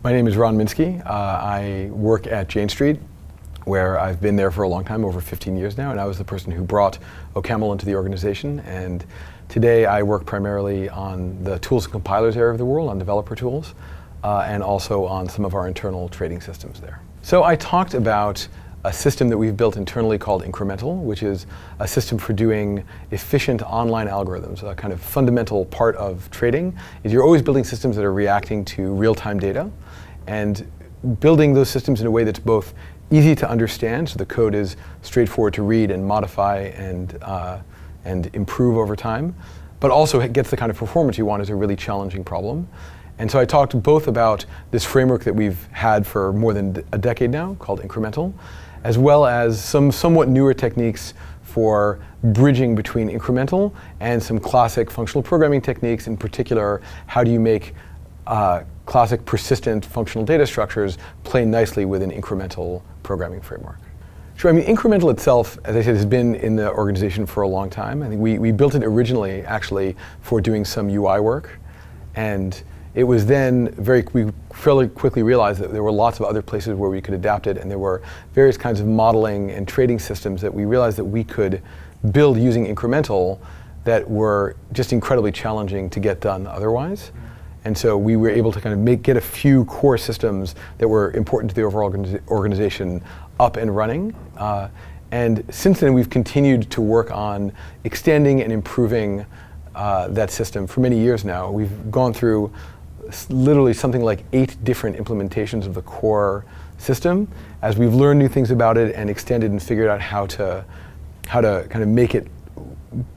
My name is Yaron Minsky. I work at Jane Street, where I've been there for a long time, over 15 years now, and I was the person who brought OCaml into the organization. And today I work primarily on the tools and compilers area of the world, on developer tools, and also on some of our internal trading systems there. So I talked about a system that we've built internally called Incremental, which is a system for doing efficient online algorithms. A kind of fundamental part of trading is you're always building systems that are reacting to real-time data, and building those systems in a way that's both easy to understand, so the code is straightforward to read and modify and improve over time, but also it gets the kind of performance you want is a really challenging problem. And so I talked both about this framework that we've had for more than a decade now, called Incremental, as well as some somewhat newer techniques for bridging between incremental and some classic functional programming techniques. In particular, how do you make classic persistent functional data structures play nicely with an incremental programming framework? Sure, I mean, Incremental itself, as I said, has been in the organization for a long time. I think we built it originally, actually, for doing some UI work. And it was then we fairly quickly realized that there were lots of other places where we could adapt it, and there were various kinds of modeling and trading systems that we realized that we could build using Incremental that were just incredibly challenging to get done otherwise. And so we were able to kind of get a few core systems that were important to the overall organization up and running. And since then, we've continued to work on extending and improving that system for many years now. We've gone through literally something like 8 different implementations of the core system as we've learned new things about it and extended and figured out how to kind of make it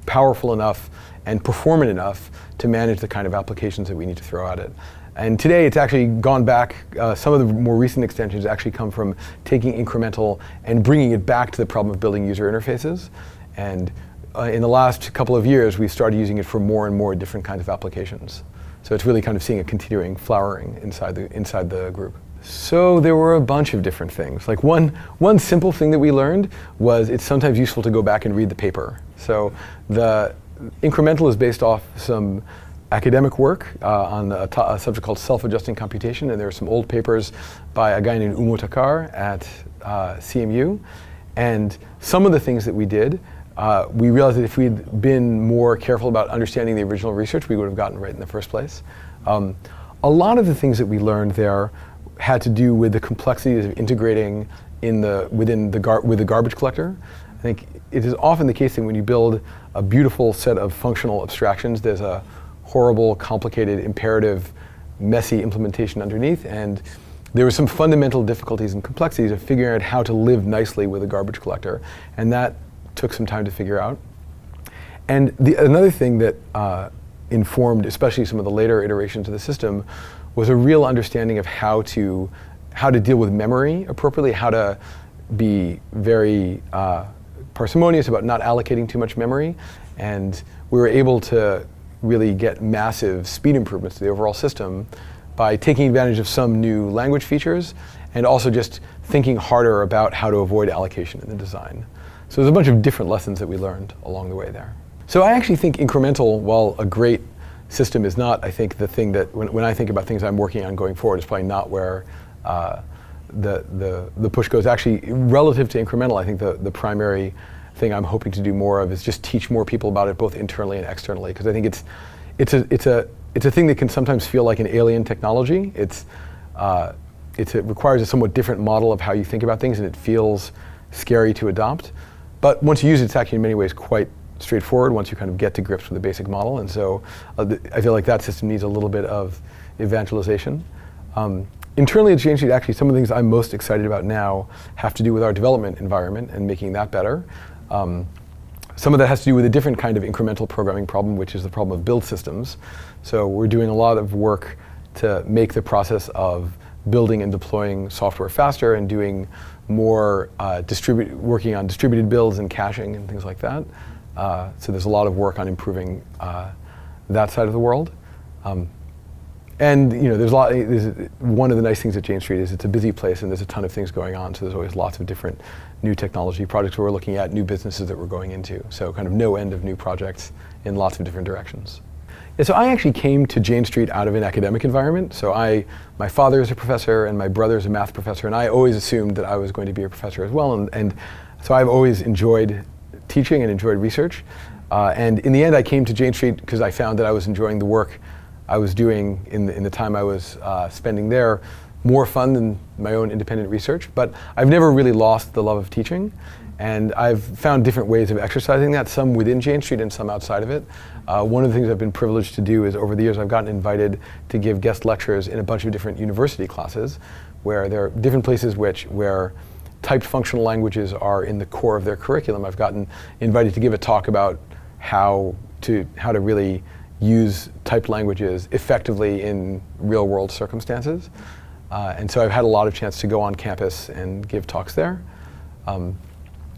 powerful enough and performant enough to manage the kind of applications that we need to throw at it. And today it's actually gone back, some of the more recent extensions actually come from taking Incremental and bringing it back to the problem of building user interfaces. And in the last couple of years, we've started using it for more and more different kinds of applications. So it's really kind of seeing a continuing flowering inside the group. So there were a bunch of different things. Like one simple thing that we learned was it's sometimes useful to go back and read the paper. So the Incremental is based off some academic work on a subject called self-adjusting computation, and there are some old papers by a guy named Umo Takar at CMU. And some of the things that we did, we realized that if we'd been more careful about understanding the original research, we would have gotten right in the first place. A lot of the things that we learned there had to do with the complexities of integrating with the garbage collector. I think it is often the case that when you build a beautiful set of functional abstractions, there's a horrible, complicated, imperative, messy implementation underneath, and there were some fundamental difficulties and complexities of figuring out how to live nicely with a garbage collector, and that took some time to figure out. And another thing that informed, especially some of the later iterations of the system, was a real understanding of how to deal with memory appropriately, how to be very parsimonious about not allocating too much memory. And we were able to really get massive speed improvements to the overall system by taking advantage of some new language features and also just thinking harder about how to avoid allocation in the design. So there's a bunch of different lessons that we learned along the way there. So I actually think Incremental, while a great system, is not, I think, the thing that, when I think about things I'm working on going forward, is probably not where the push goes. Actually, relative to Incremental, I think the primary thing I'm hoping to do more of is just teach more people about it, both internally and externally, because I think it's a thing that can sometimes feel like an alien technology. It requires a somewhat different model of how you think about things, and it feels scary to adopt. But once you use it, it's actually in many ways quite straightforward once you kind of get to grips with the basic model. And so I feel like that system needs a little bit of evangelization. Internally at Jane Street, actually, some of the things I'm most excited about now have to do with our development environment and making that better. Some of that has to do with a different kind of incremental programming problem, which is the problem of build systems. So we're doing a lot of work to make the process of building and deploying software faster and doing more working on distributed builds and caching and things like that. So there's a lot of work on improving that side of the world. And there's one of the nice things at Jane Street is it's a busy place and there's a ton of things going on. So there's always lots of different new technology projects we're looking at, new businesses that we're going into. So kind of no end of new projects in lots of different directions. Yeah, so I actually came to Jane Street out of an academic environment. So my father is a professor and my brother is a math professor, and I always assumed that I was going to be a professor as well. And so I've always enjoyed teaching and enjoyed research. And in the end, I came to Jane Street because I found that I was enjoying the work I was doing in the time I was spending there, more fun than my own independent research. But I've never really lost the love of teaching. And I've found different ways of exercising that, some within Jane Street and some outside of it. One of the things I've been privileged to do is over the years I've gotten invited to give guest lectures in a bunch of different university classes where there are different places where typed functional languages are in the core of their curriculum. I've gotten invited to give a talk about how to really use typed languages effectively in real world circumstances. And so I've had a lot of chance to go on campus and give talks there.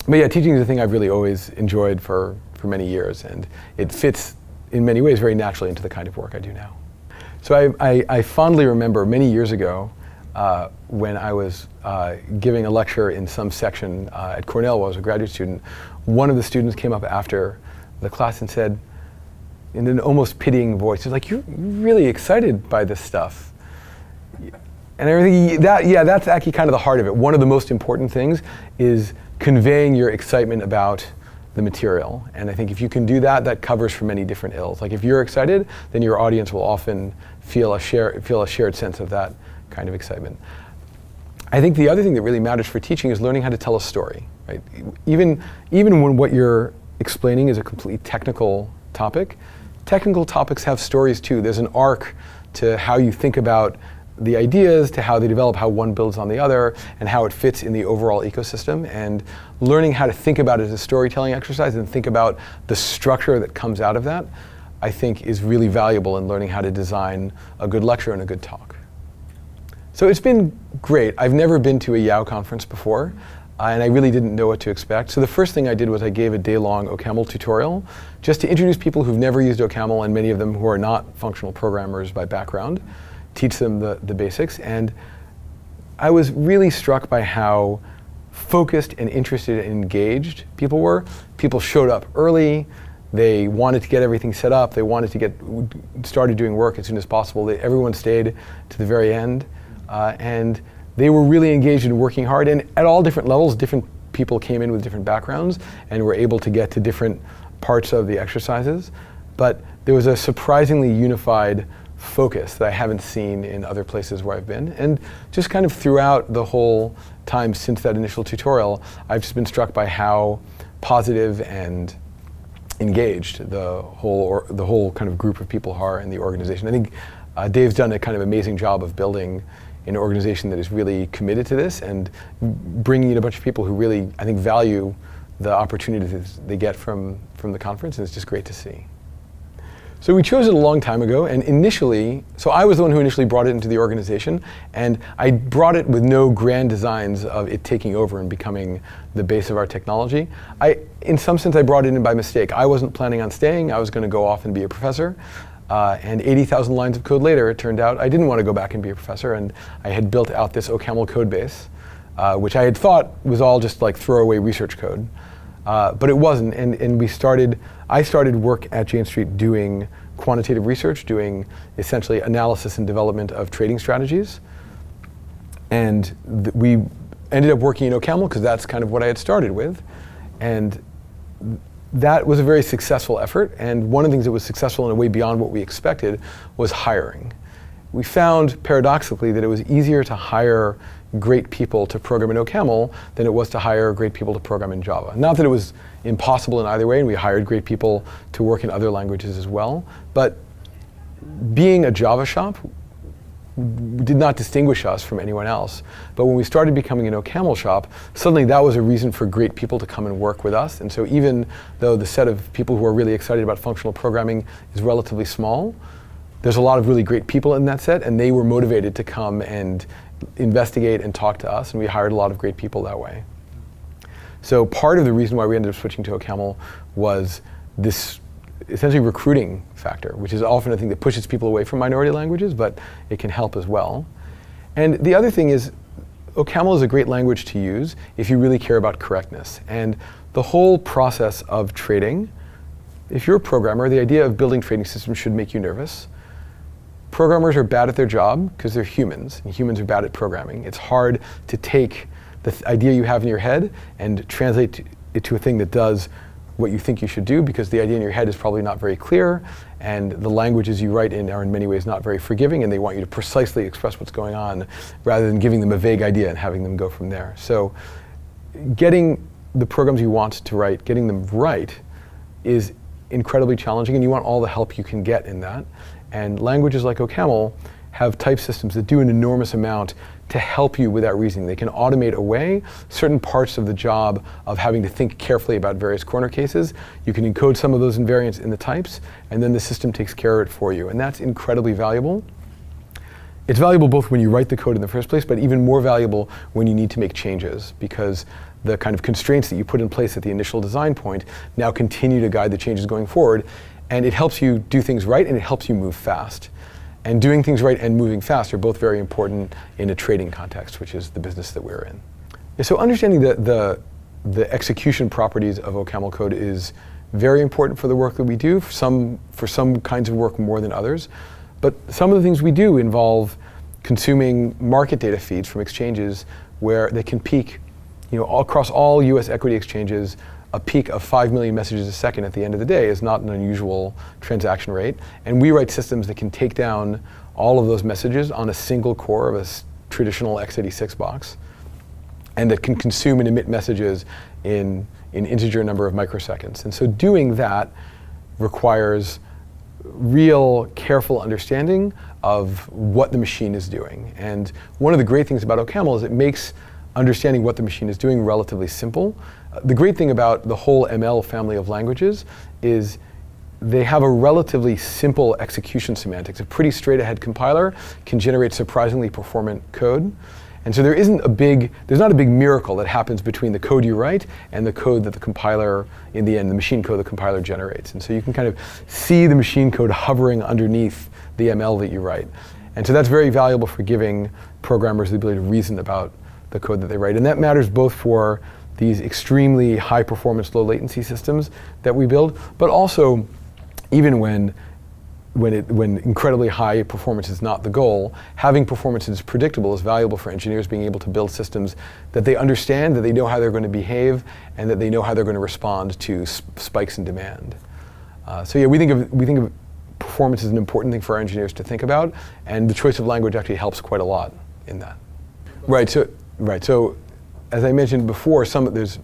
But yeah, teaching is a thing I've really always enjoyed for many years, and it fits in many ways very naturally into the kind of work I do now. So I fondly remember many years ago when I was giving a lecture in some section at Cornell while I was a graduate student, one of the students came up after the class and said, in an almost pitying voice, he's like, "You're really excited by this stuff." And I think that's actually kind of the heart of it. One of the most important things is conveying your excitement about the material. And I think if you can do that, that covers for many different ills. Like if you're excited, then your audience will often feel a shared sense of that kind of excitement. I think the other thing that really matters for teaching is learning how to tell a story, right? Even when what you're explaining is a completely technical topic, technical topics have stories too. There's an arc to how you think about the ideas, to how they develop, how one builds on the other, and how it fits in the overall ecosystem. And learning how to think about it as a storytelling exercise and think about the structure that comes out of that, I think is really valuable in learning how to design a good lecture and a good talk. So it's been great. I've never been to a Yow Conference before, and I really didn't know what to expect. So the first thing I did was I gave a day-long OCaml tutorial just to introduce people who've never used OCaml, and many of them who are not functional programmers by background, teach them the basics. And I was really struck by how focused and interested and engaged people were. People showed up early. They wanted to get everything set up. They wanted to get started doing work as soon as possible. Everyone stayed to the very end. And they were really engaged in working hard. And at all different levels, different people came in with different backgrounds and were able to get to different parts of the exercises. But there was a surprisingly unified focus that I haven't seen in other places where I've been. And just kind of throughout the whole time since that initial tutorial, I've just been struck by how positive and engaged the whole kind of group of people are in the organization. I think Dave's done a kind of amazing job of building an organization that is really committed to this and bringing in a bunch of people who really, I think, value the opportunities they get from the conference, and it's just great to see. So we chose it a long time ago, and so I was the one who initially brought it into the organization, and I brought it with no grand designs of it taking over and becoming the base of our technology. In some sense, I brought it in by mistake. I wasn't planning on staying. I was going to go off and be a professor, and 80,000 lines of code later, it turned out I didn't want to go back and be a professor, and I had built out this OCaml code base, which I had thought was all just like throwaway research code. But it wasn't, and I started work at Jane Street doing quantitative research, doing essentially analysis and development of trading strategies. And we ended up working in OCaml because that's kind of what I had started with. And that was a very successful effort, and one of the things that was successful in a way beyond what we expected was hiring. We found, paradoxically, that it was easier to hire great people to program in OCaml than it was to hire great people to program in Java. Not that it was impossible in either way, and we hired great people to work in other languages as well, but being a Java shop did not distinguish us from anyone else. But when we started becoming an OCaml shop, suddenly that was a reason for great people to come and work with us. And so even though the set of people who are really excited about functional programming is relatively small, there's a lot of really great people in that set, and they were motivated to come and investigate and talk to us, and we hired a lot of great people that way. So part of the reason why we ended up switching to OCaml was this essentially recruiting factor, which is often a thing that pushes people away from minority languages, but it can help as well. And the other thing is, OCaml is a great language to use if you really care about correctness. And the whole process of trading if you're a programmer, the idea of building trading systems should make you nervous. Programmers are bad at their job because they're humans, and humans are bad at programming. It's hard to take the idea you have in your head and translate it to a thing that does what you think you should do, because the idea in your head is probably not very clear, and the languages you write in are in many ways not very forgiving, and they want you to precisely express what's going on rather than giving them a vague idea and having them go from there. So getting the programs you want to write, getting them right, is incredibly challenging, and you want all the help you can get in that. And languages like OCaml have type systems that do an enormous amount to help you with that reasoning. They can automate away certain parts of the job of having to think carefully about various corner cases. You can encode some of those invariants in the types, and then the system takes care of it for you. And that's incredibly valuable. It's valuable both when you write the code in the first place, but even more valuable when you need to make changes, because the kind of constraints that you put in place at the initial design point now continue to guide the changes going forward. And it helps you do things right, and it helps you move fast. And doing things right and moving fast are both very important in a trading context, which is the business that we're in. Yeah, so understanding the execution properties of OCaml code is very important for the work that we do, for some kinds of work more than others. But some of the things we do involve consuming market data feeds from exchanges where they can peak, all across all US equity exchanges. A peak of 5 million messages a second at the end of the day is not an unusual transaction rate. And we write systems that can take down all of those messages on a single core of a traditional x86 box, and that can consume and emit messages in an integer number of microseconds. And so doing that requires real careful understanding of what the machine is doing. And one of the great things about OCaml is it makes understanding what the machine is doing relatively simple. The great thing about the whole ML family of languages is they have a relatively simple execution semantics. A pretty straight-ahead compiler can generate surprisingly performant code. And so there's not a big miracle that happens between the code you write and the code that the compiler, in the end, the machine code the compiler generates. And so you can kind of see the machine code hovering underneath the ML that you write. And so that's very valuable for giving programmers the ability to reason about the code that they write. And that matters both for these extremely high performance, low latency systems that we build, but also even when incredibly high performance is not the goal, having performance that's predictable is valuable for engineers being able to build systems that they understand, that they know how they're going to behave, and that they know how they're going to respond to spikes in demand. So yeah, we think of performance as an important thing for our engineers to think about, and the choice of language actually helps quite a lot in that. Right. So as I mentioned before, there's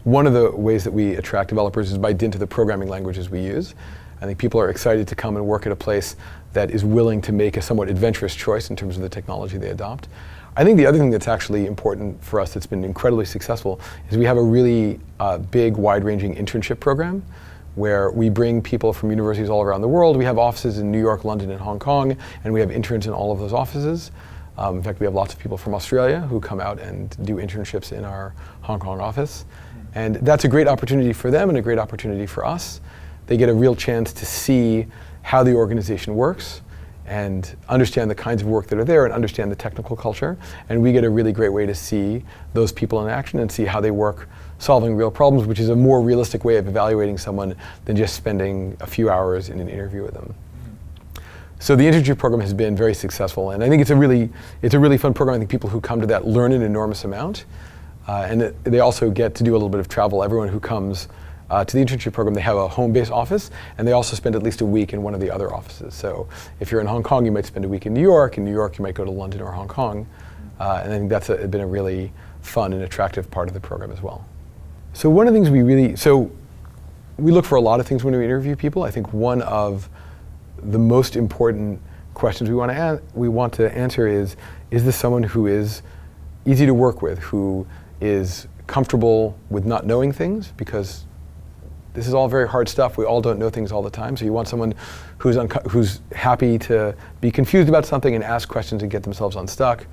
one of the ways that we attract developers is by dint of the programming languages we use. I think people are excited to come and work at a place that is willing to make a somewhat adventurous choice in terms of the technology they adopt. I think the other thing that's actually important for us that's been incredibly successful is we have a really big, wide-ranging internship program where we bring people from universities all around the world. We have offices in New York, London, and Hong Kong, and we have interns in all of those offices. In fact, we have lots of people from Australia who come out and do internships in our Hong Kong office. And that's a great opportunity for them and a great opportunity for us. They get a real chance to see how the organization works and understand the kinds of work that are there and understand the technical culture. And we get a really great way to see those people in action and see how they work solving real problems, which is a more realistic way of evaluating someone than just spending a few hours in an interview with them. So the internship program has been very successful, and I think it's a really fun program. I think people who come to that learn an enormous amount, and they also get to do a little bit of travel. Everyone who comes to the internship program, they have a home-based office, and they also spend at least a week in one of the other offices. So if you're in Hong Kong, you might spend a week in New York. In New York, you might go to London or Hong Kong, and I think that's been a really fun and attractive part of the program as well. So one of the things we look for a lot of things when we interview people. I think one of the most important questions we want to answer is this someone who is easy to work with, who is comfortable with not knowing things, because this is all very hard stuff. We all don't know things all the time. So you want someone who's happy to be confused about something and ask questions and get themselves unstuck.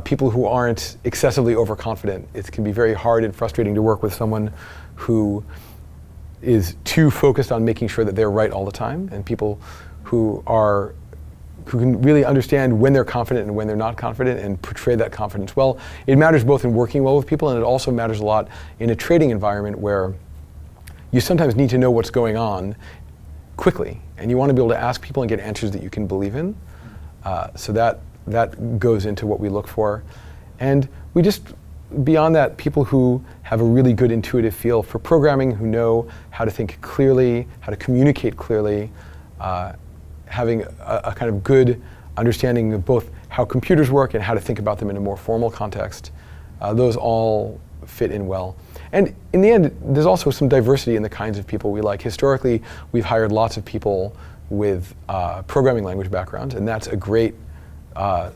People who aren't excessively overconfident. It can be very hard and frustrating to work with someone who is too focused on making sure that they're right all the time, and people who can really understand when they're confident and when they're not confident and portray that confidence well. It matters both in working well with people, and it also matters a lot in a trading environment where you sometimes need to know what's going on quickly, and you want to be able to ask people and get answers that you can believe in. So that goes into what we look for. And we just, beyond that, people who have a really good intuitive feel for programming, who know how to think clearly, how to communicate clearly, having a kind of good understanding of both how computers work and how to think about them in a more formal context. Those all fit in well. And in the end, there's also some diversity in the kinds of people we like. Historically, we've hired lots of people with programming language backgrounds, and that's a great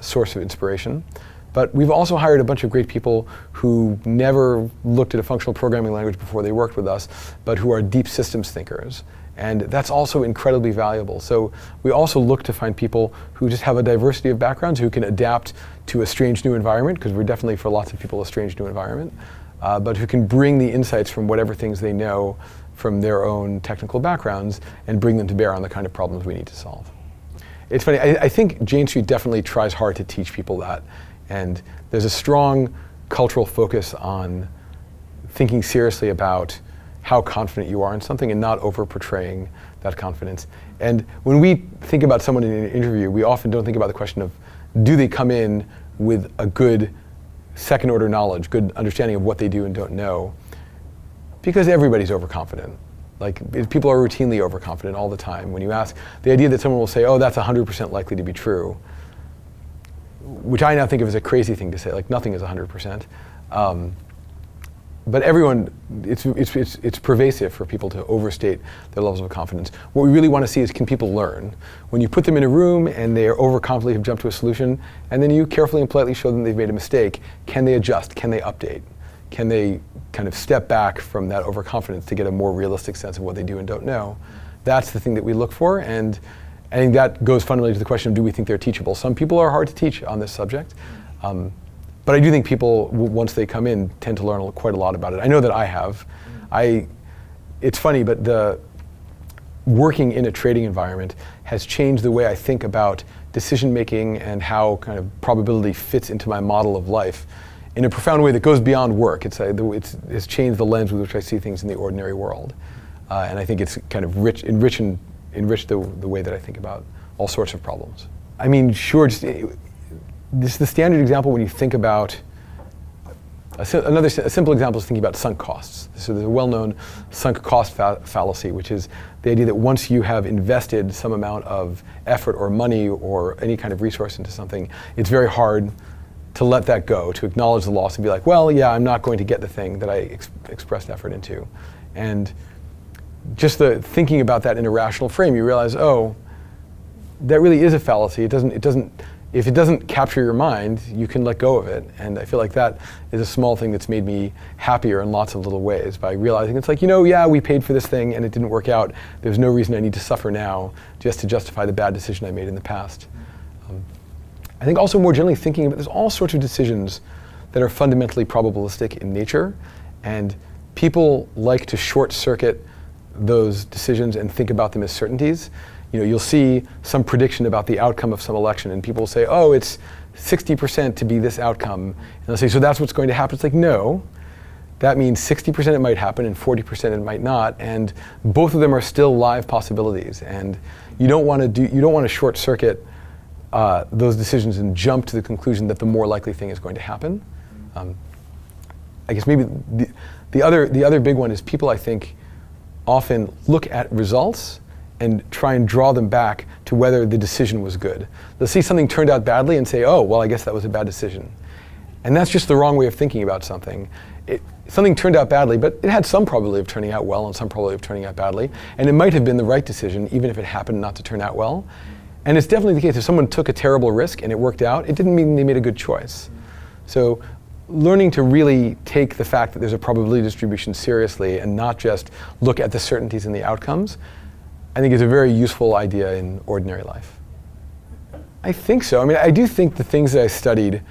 source of inspiration. But we've also hired a bunch of great people who never looked at a functional programming language before they worked with us, but who are deep systems thinkers. And that's also incredibly valuable. So we also look to find people who just have a diversity of backgrounds, who can adapt to a strange new environment, because we're definitely, for lots of people, a strange new environment, but who can bring the insights from whatever things they know from their own technical backgrounds and bring them to bear on the kind of problems we need to solve. It's funny, I think Jane Street definitely tries hard to teach people that. And there's a strong cultural focus on thinking seriously about how confident you are in something and not over-portraying that confidence. And when we think about someone in an interview, we often don't think about the question of, do they come in with a good second-order knowledge, good understanding of what they do and don't know? Because everybody's overconfident. Like, people are routinely overconfident all the time. When you ask, the idea that someone will say, oh, that's 100% likely to be true, which I now think of as a crazy thing to say, like nothing is 100%. But everyone, it's pervasive for people to overstate their levels of confidence. What we really want to see is, can people learn? When you put them in a room and they are overconfidently have jumped to a solution, and then you carefully and politely show them they've made a mistake, can they adjust? Can they update? Can they kind of step back from that overconfidence to get a more realistic sense of what they do and don't know? That's the thing that we look for, and I think that goes fundamentally to the question of, do we think they're teachable? Some people are hard to teach on this subject. But I do think people, once they come in, tend to learn quite a lot about it. I know that I have. It's funny, but the working in a trading environment has changed the way I think about decision making and how kind of probability fits into my model of life in a profound way that goes beyond work. It's changed the lens with which I see things in the ordinary world. And I think it's kind of enriched the way that I think about all sorts of problems. I mean, sure, this is the standard example when you think about, a simple example is thinking about sunk costs. So there's a well-known sunk cost fallacy, which is the idea that once you have invested some amount of effort or money or any kind of resource into something, it's very hard to let that go, to acknowledge the loss and be like, well, yeah, I'm not going to get the thing that I expressed effort into. And just the thinking about that in a rational frame, you realize, oh, that really is a fallacy. If it doesn't capture your mind, you can let go of it. And I feel like that is a small thing that's made me happier in lots of little ways, by realizing it's like, yeah, we paid for this thing and it didn't work out. There's no reason I need to suffer now just to justify the bad decision I made in the past. I think also more generally thinking about, there's all sorts of decisions that are fundamentally probabilistic in nature, and people like to short circuit those decisions and think about them as certainties. You'll see some prediction about the outcome of some election, and people will say, oh, it's 60% to be this outcome. And they'll say, so that's what's going to happen. It's like, no, that means 60% it might happen and 40% it might not, and both of them are still live possibilities. And you don't want to short circuit those decisions and jump to the conclusion that the more likely thing is going to happen. I guess maybe the other big one is, people, I think, often look at results and try and draw them back to whether the decision was good. They'll see something turned out badly and say, oh, well, I guess that was a bad decision. And that's just the wrong way of thinking about something. Something turned out badly, but it had some probability of turning out well and some probability of turning out badly. And it might have been the right decision, even if it happened not to turn out well. And it's definitely the case, if someone took a terrible risk and it worked out, it didn't mean they made a good choice. So learning to really take the fact that there's a probability distribution seriously and not just look at the certainties and the outcomes, I think is a very useful idea in ordinary life. I think so. I mean, I do think the things that I studied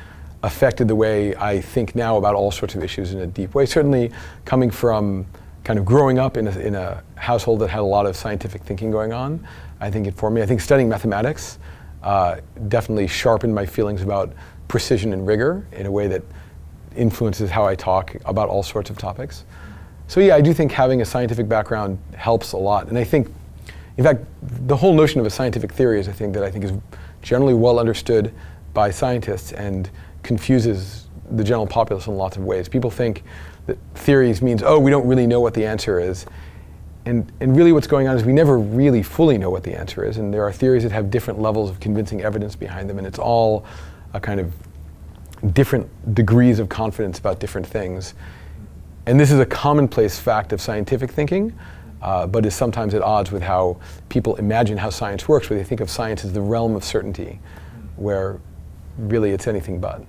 affected the way I think now about all sorts of issues in a deep way. Certainly coming from kind of growing up in a household that had a lot of scientific thinking going on, I think it informed me. I think studying mathematics definitely sharpened my feelings about precision and rigor in a way that influences how I talk about all sorts of topics. So yeah, I do think having a scientific background helps a lot. And I think, in fact, the whole notion of a scientific theory is a thing that I think is generally well understood by scientists and confuses the general populace in lots of ways. People think that theories means, oh, we don't really know what the answer is. And really what's going on is we never really fully know what the answer is. And there are theories that have different levels of convincing evidence behind them. And it's all a kind of different degrees of confidence about different things. And this is a commonplace fact of scientific thinking, but is sometimes at odds with how people imagine how science works, where they think of science as the realm of certainty, where really it's anything but.